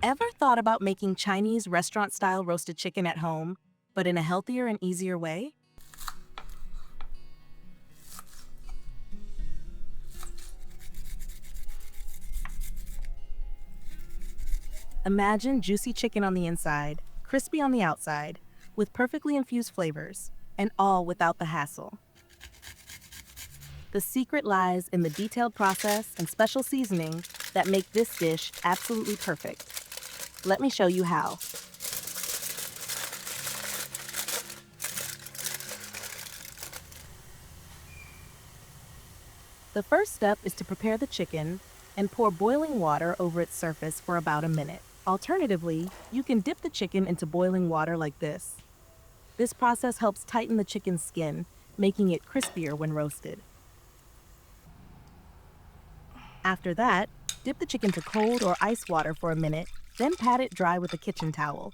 Ever thought about making Chinese restaurant-style roasted chicken at home, but in a healthier and easier way? Imagine juicy chicken on the inside, crispy on the outside, with perfectly infused flavors, and all without the hassle. The secret lies in the detailed process and special seasoning that make this dish absolutely perfect. Let me show you how. The first step is to prepare the chicken and pour boiling water over its surface for about a minute. Alternatively, you can dip the chicken into boiling water like this. This process helps tighten the chicken's skin, making it crispier when roasted. After that, dip the chicken to cold or ice water for a minute, then pat it dry with a kitchen towel.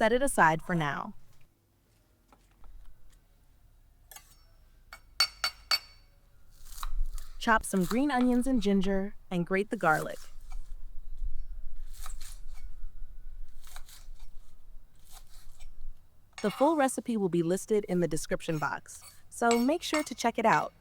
Set it aside for now. Chop some green onions and ginger and grate the garlic. The full recipe will be listed in the description box, so make sure to check it out.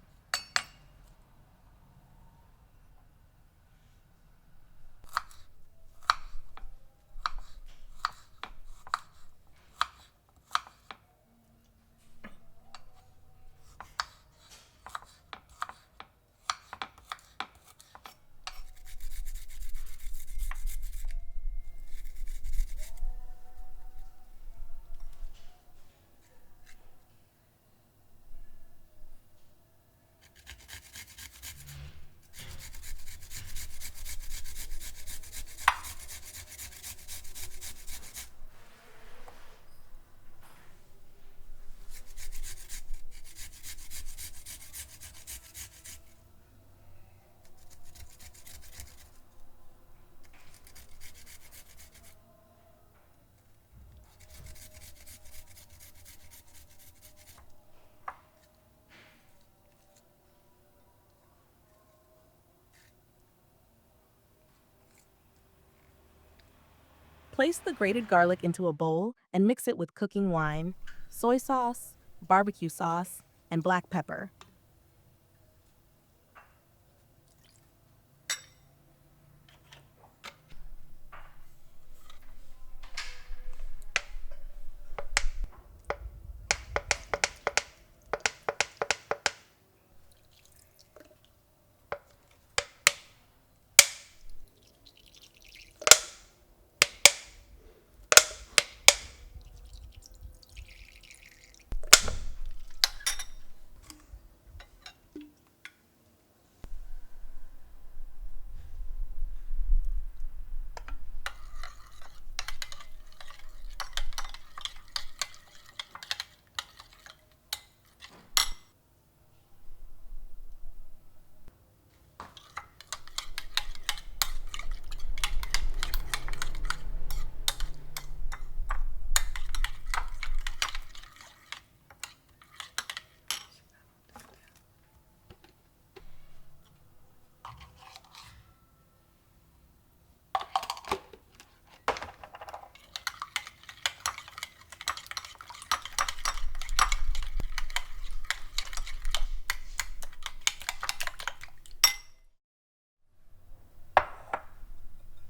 Place the grated garlic into a bowl and mix it with cooking wine, soy sauce, barbecue sauce, and black pepper.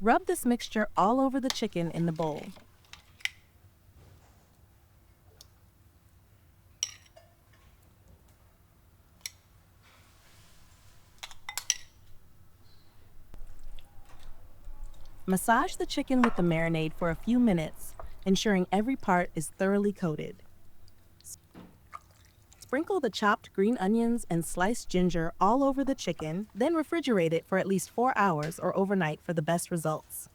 Rub this mixture all over the chicken in the bowl. Massage the chicken with the marinade for a few minutes, ensuring every part is thoroughly coated. Sprinkle the chopped green onions and sliced ginger all over the chicken, then refrigerate it for at least 4 hours or overnight for the best results.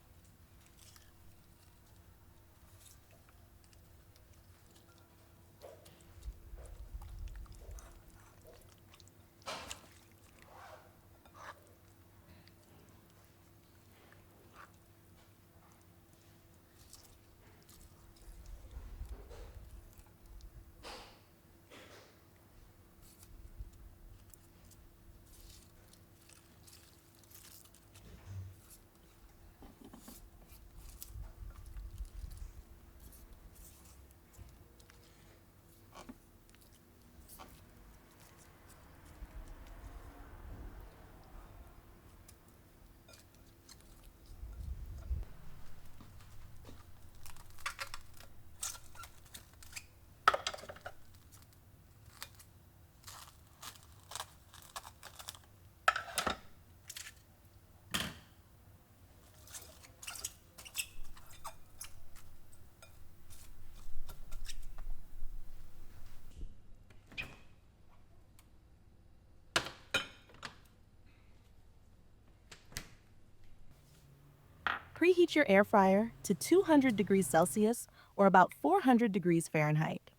Preheat your air fryer to 200 degrees Celsius or about 400 degrees Fahrenheit.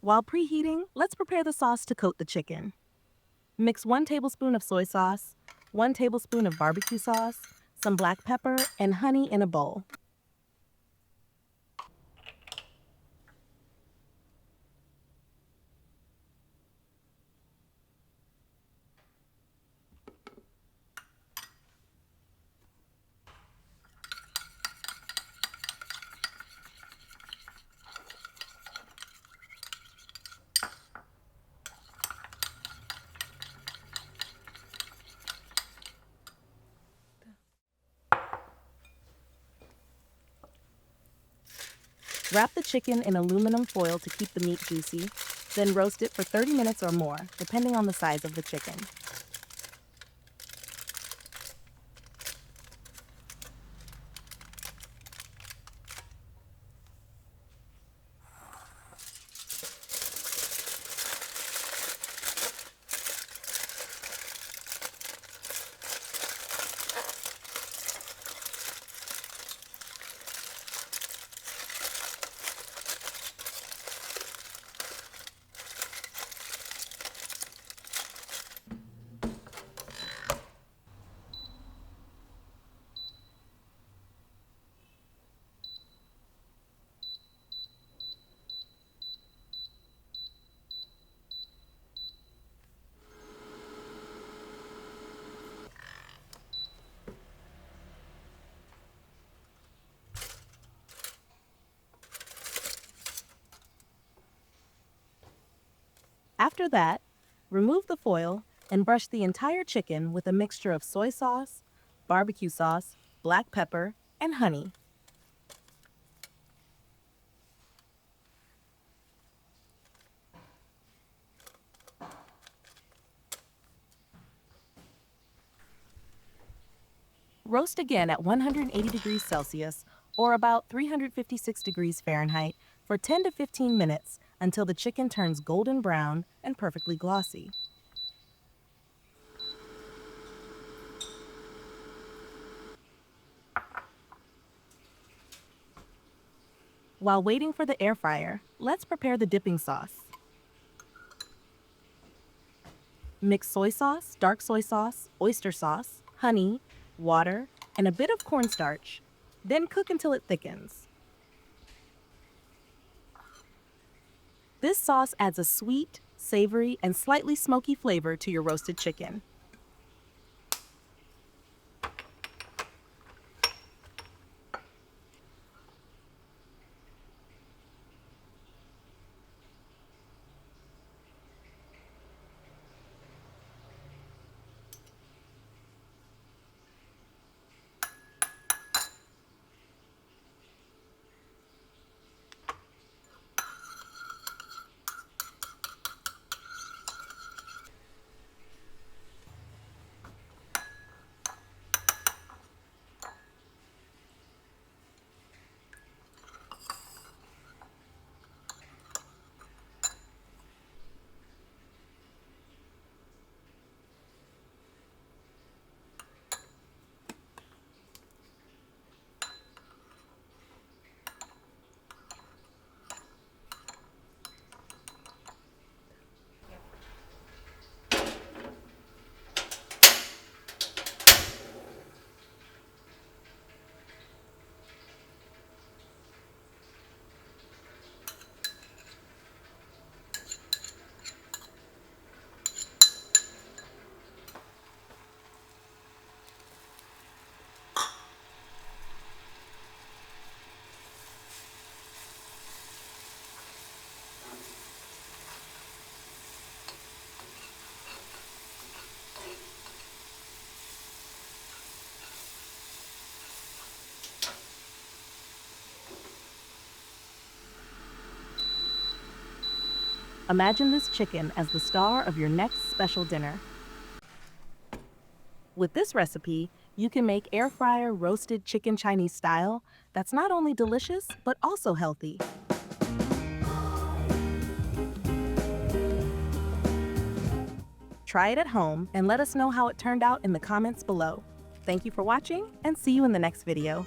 While preheating, let's prepare the sauce to coat the chicken. Mix 1 tablespoon of soy sauce, 1 tablespoon of barbecue sauce, some black pepper, and honey in a bowl. Wrap the chicken in aluminum foil to keep the meat juicy, then roast it for 30 minutes or more, depending on the size of the chicken. After that, remove the foil and brush the entire chicken with a mixture of soy sauce, barbecue sauce, black pepper, and honey. Roast again at 180 degrees Celsius or about 356 degrees Fahrenheit for 10 to 15 minutes until the chicken turns golden brown and perfectly glossy. While waiting for the air fryer, let's prepare the dipping sauce. Mix soy sauce, dark soy sauce, oyster sauce, honey, water, and a bit of cornstarch. Then cook until it thickens. This sauce adds a sweet, savory, and slightly smoky flavor to your roasted chicken. Imagine this chicken as the star of your next special dinner. With this recipe, you can make air fryer roasted chicken Chinese style that's not only delicious, but also healthy. Try it at home and let us know how it turned out in the comments below. Thank you for watching and see you in the next video.